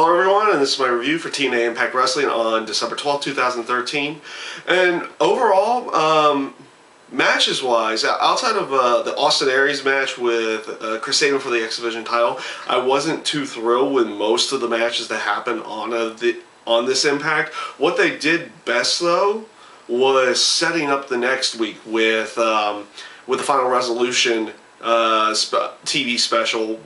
Hello everyone, and this is my review for TNA Impact Wrestling on December 12th, 2013. And overall, matches-wise, outside of the Austin Aries match with Chris Sabin for the X Division title, I wasn't too thrilled with most of the matches that happened on this Impact. What they did best, though, was setting up the next week with the Final Resolution TV special,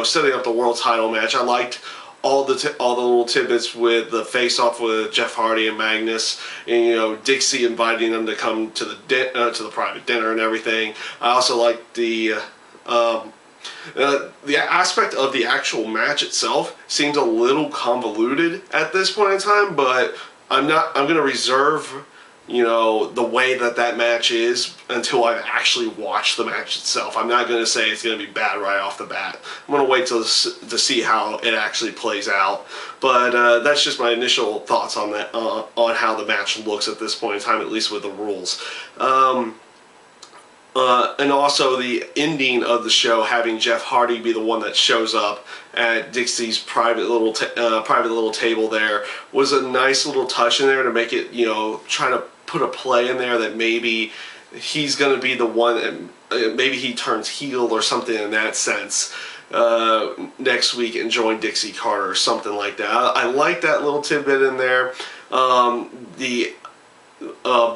setting up the world title match. I liked all the little tidbits with the face-off with Jeff Hardy and Magnus, and Dixie inviting them to come to the private dinner and everything. I also liked the aspect of the actual match itself seems a little convoluted at this point in time, but I'm going to reserve the way that match is until I've actually watched the match itself. I'm not going to say it's going to be bad right off the bat. I'm going to wait to see how it actually plays out. But that's just my initial thoughts on that, on how the match looks at this point in time, at least with the rules. And also the ending of the show, having Jeff Hardy be the one that shows up at Dixie's private little table there, was a nice little touch in there to make it, try to put a play in there that maybe he's going to be the one, maybe he turns heel or something in that sense next week and join Dixie Carter or something like that. I like that little tidbit in there. The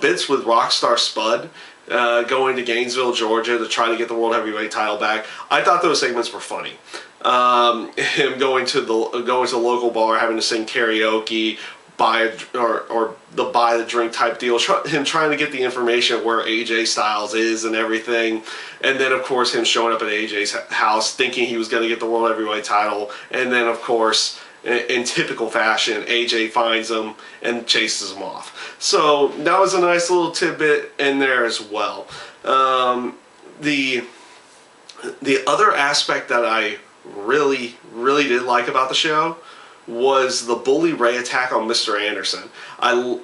bits with Rockstar Spud going to Gainesville, Georgia to try to get the World Heavyweight title back. I thought those segments were funny. Him going to the local bar, having to sing karaoke, buy the drink type deal, him trying to get the information of where AJ Styles is and everything, and then of course him showing up at AJ's house thinking he was going to get the World Heavyweight title, and then of course in typical fashion AJ finds him and chases him off. So that was a nice little tidbit in there as well. The other aspect that I really did like about the show was the Bully Ray attack on Mr. Anderson. I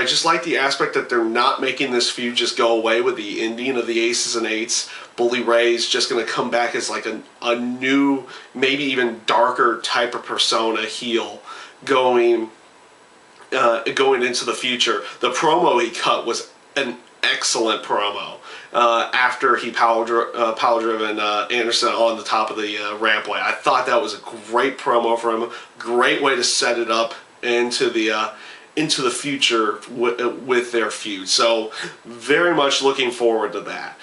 just like the aspect that they're not making this feud just go away with the ending of the Aces and Eights. Bully Ray's just going to come back as like a new, maybe even darker type of persona heel going into the future. The promo he cut was an excellent promo. After he power-driven Anderson on the top of the rampway. I thought that was a great promo for him. Great way to set it up into the future with their feud. So very much looking forward to that.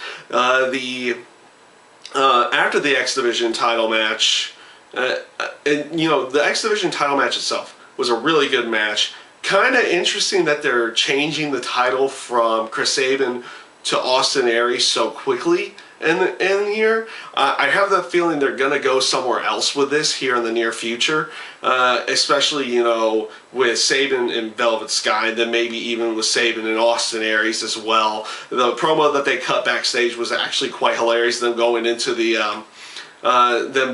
After the X Division title match, the X Division title match itself was a really good match. Kind of interesting that they're changing the title from Chris Sabin to Austin Aries so quickly in here. I have the feeling they're going to go somewhere else with this here in the near future, especially, with Sabin and Velvet Sky, and then maybe even with Sabin and Austin Aries as well. The promo that they cut backstage was actually quite hilarious, them going into them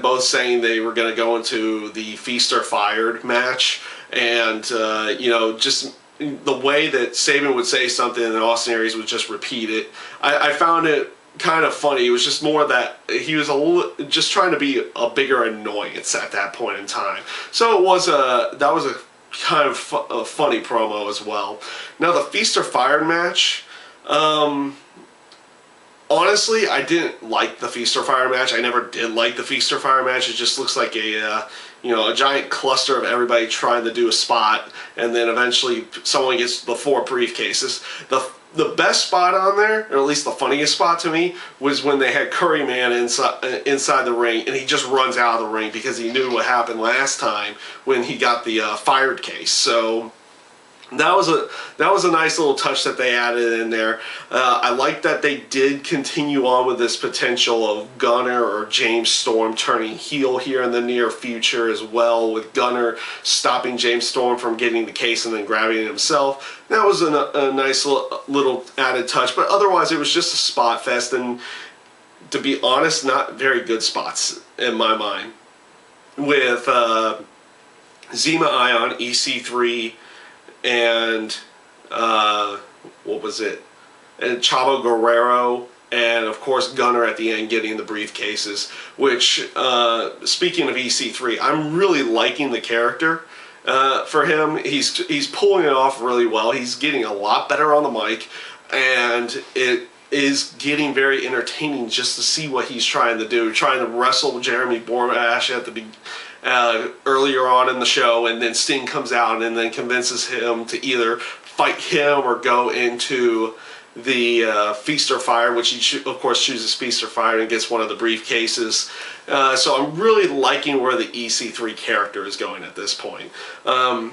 both saying they were going to go into the Feast or Fired match, and, just the way that Sabin would say something and Austin Aries would just repeat it. I found it kind of funny. It was just more that he was just trying to be a bigger annoyance at that point in time. So that was a kind of a funny promo as well. Now the Feast or Fired match, honestly, I didn't like the Feast or Fire match. I never did like the Feast or Fire match. It just looks like a giant cluster of everybody trying to do a spot, and then eventually someone gets the 4 briefcases. The best spot on there, or at least the funniest spot to me, was when they had Curry Man inside the ring, and he just runs out of the ring because he knew what happened last time when he got the fired case. So that was a nice little touch that they added in there. I like that they did continue on with this potential of Gunner or James Storm turning heel here in the near future as well, with Gunner stopping James Storm from getting the case and then grabbing it himself. That was a nice little added touch, but otherwise it was just a spot fest, and to be honest, not very good spots in my mind. With Zema Ion, EC3, and what was it? And Chavo Guerrero and of course Gunner at the end getting the briefcases, which, speaking of EC3, I'm really liking the character for him. He's pulling it off really well. He's getting a lot better on the mic, and it is getting very entertaining just to see what he's trying to do, trying to wrestle Jeremy Borash at the earlier on in the show, and then Sting comes out and then convinces him to either fight him or go into the Feast or Fire, which he of course chooses Feast or Fire and gets one of the briefcases. So I'm really liking where the EC3 character is going at this point. One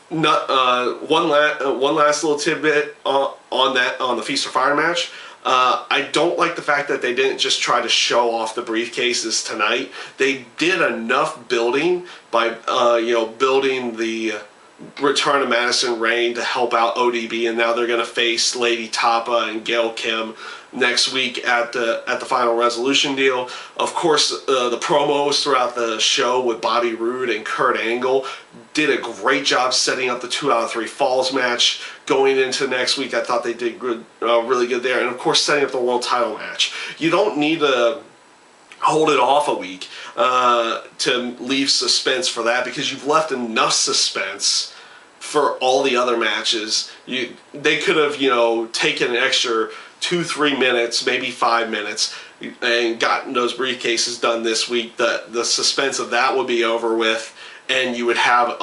last little tidbit on the Feast or Fire match. I don't like the fact that they didn't just try to show off the briefcases tonight. They did enough building by building the return of Madison Rayne to help out ODB, and now they're going to face Lady Tapa and Gail Kim next week at the Final Resolution deal. Of course, the promos throughout the show with Bobby Roode and Kurt Angle did a great job setting up the 2 out of 3 falls match going into next week. I thought they did good, really good there, and of course setting up the world title match. You don't need to hold it off a week to leave suspense for that, because you've left enough suspense for all the other matches. They could have, taken an extra 2-3 minutes, maybe 5 minutes, and gotten those briefcases done this week. The suspense of that would be over with, and you would have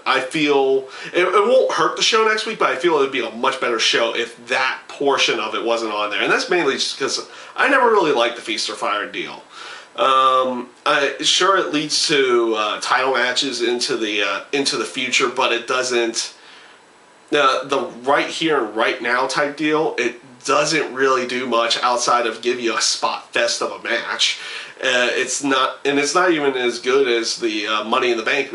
I feel it won't hurt the show next week, but I feel it would be a much better show if that portion of it wasn't on there. And that's mainly just because I never really liked the Feast or Fire deal. Sure, it leads to title matches into the future, but it doesn't. The right here and right now type deal, it doesn't really do much outside of give you a spot fest of a match. It's not even as good as the Money in the Bank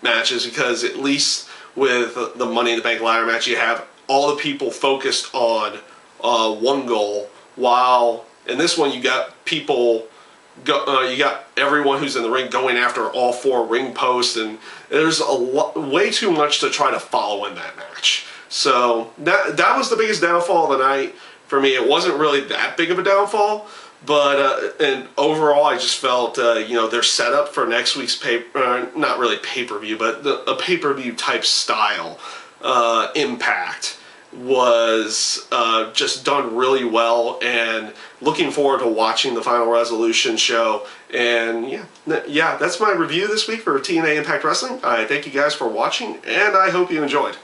matches, because at least with the Money in the Bank ladder match, you have all the people focused on one goal, while in this one you got people. You got everyone who's in the ring going after all 4 ring posts, and there's way too much to try to follow in that match. So that was the biggest downfall of the night for me. It wasn't really that big of a downfall, but and overall I just felt their setup for next week's not really pay-per-view, but a pay-per-view type style Impact was just done really well, and looking forward to watching the Final Resolution show. And yeah, that's my review this week for TNA Impact Wrestling. I thank you guys for watching, and I hope you enjoyed.